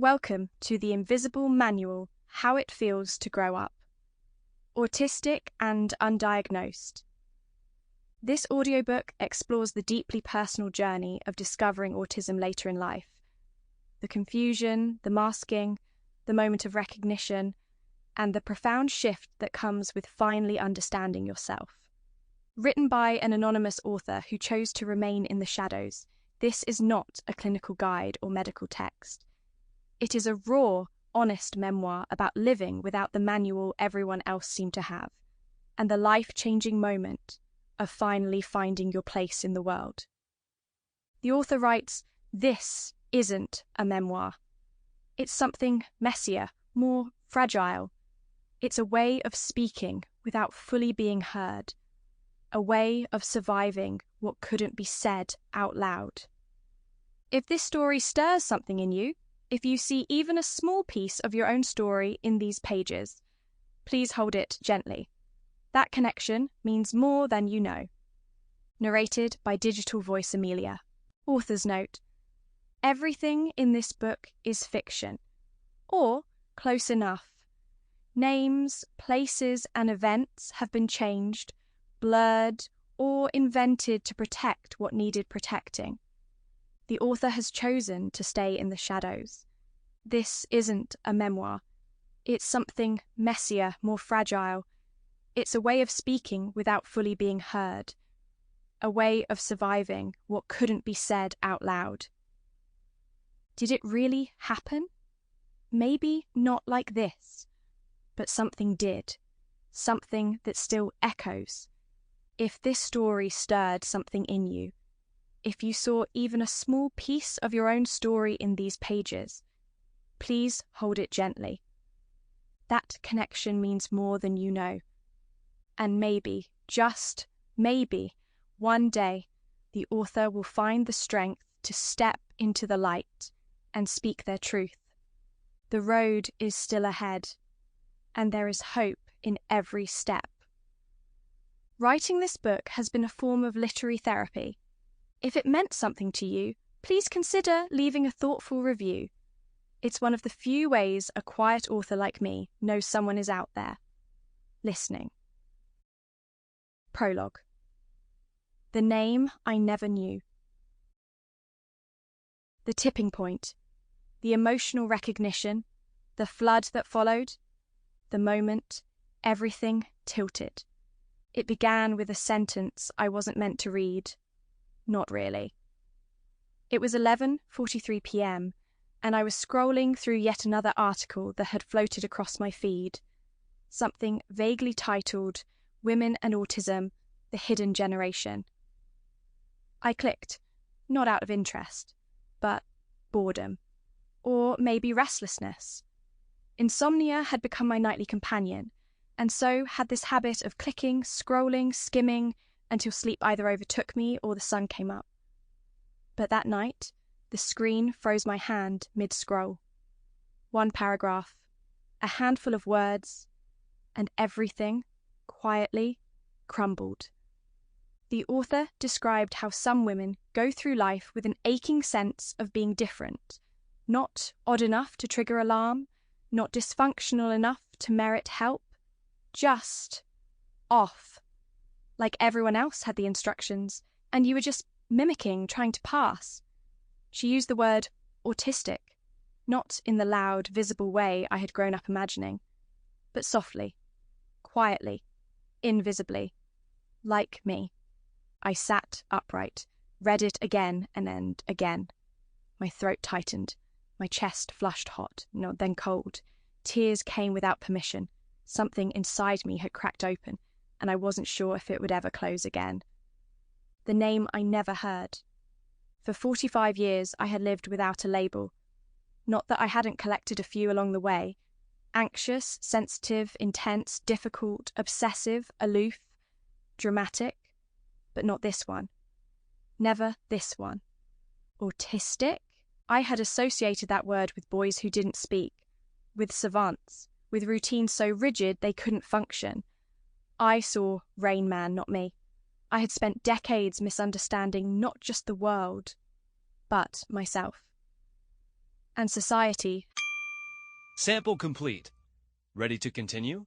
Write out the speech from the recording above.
Welcome to the Invisible Manual, How It Feels to Grow Up. Autistic and Undiagnosed. This audiobook explores the deeply personal journey of discovering autism later in life. The confusion, the masking, the moment of recognition, and the profound shift that comes with finally understanding yourself. Written by an anonymous author who chose to remain in the shadows, this is not a clinical guide or medical text. It is a raw, honest memoir about living without the manual everyone else seemed to have, and the life-changing moment of finally finding your place in the world. The author writes, "This isn't a memoir. It's something messier, more fragile. It's a way of speaking without fully being heard, a way of surviving what couldn't be said out loud." If this story stirs something in you, if you see even a small piece of your own story in these pages, please hold it gently. That connection means more than you know. Narrated by Digital Voice Amelia. Author's note: everything in this book is fiction, or close enough. Names, places, and events have been changed, blurred, or invented to protect what needed protecting. The author has chosen to stay in the shadows. This isn't a memoir. It's something messier, more fragile. It's a way of speaking without fully being heard, a way of surviving what couldn't be said out loud. Did it really happen? Maybe not like this, but something did, something that still echoes. If this story stirred something in you, if you saw even a small piece of your own story in these pages, please hold it gently. That connection means more than you know. And maybe, just maybe, one day, the author will find the strength to step into the light and speak their truth. The road is still ahead, and there is hope in every step. Writing this book has been a form of literary therapy. If it meant something to you, please consider leaving a thoughtful review. It's one of the few ways a quiet author like me knows someone is out there, listening. Prologue. The name I never knew. The tipping point, the emotional recognition, the flood that followed, the moment everything tilted. It began with a sentence I wasn't meant to read. Not really. It was 11:43 p.m, and I was scrolling through yet another article that had floated across my feed, something vaguely titled Women and Autism, the Hidden Generation. I clicked, not out of interest, but boredom, or maybe restlessness. Insomnia had become my nightly companion, and so had this habit of clicking, scrolling, skimming, until sleep either overtook me or the sun came up. But that night, the screen froze my hand mid-scroll. One paragraph, a handful of words, and everything, quietly, crumbled. The author described how some women go through life with an aching sense of being different, not odd enough to trigger alarm, not dysfunctional enough to merit help, just off. Like everyone else had the instructions, and you were just mimicking, trying to pass. She used the word autistic, not in the loud, visible way I had grown up imagining, but softly, quietly, invisibly, like me. I sat upright, read it again and again. My throat tightened, my chest flushed hot, then cold. Tears came without permission. Something inside me had cracked open, and I wasn't sure if it would ever close again. The name I never heard. For 45 years I had lived without a label. Not that I hadn't collected a few along the way. Anxious, sensitive, intense, difficult, obsessive, aloof, dramatic. But not this one. Never this one. Autistic? I had associated that word with boys who didn't speak, with savants, with routines so rigid they couldn't function. I saw Rain Man, not me. I had spent decades misunderstanding not just the world, but myself. And society Sample complete. Ready to continue?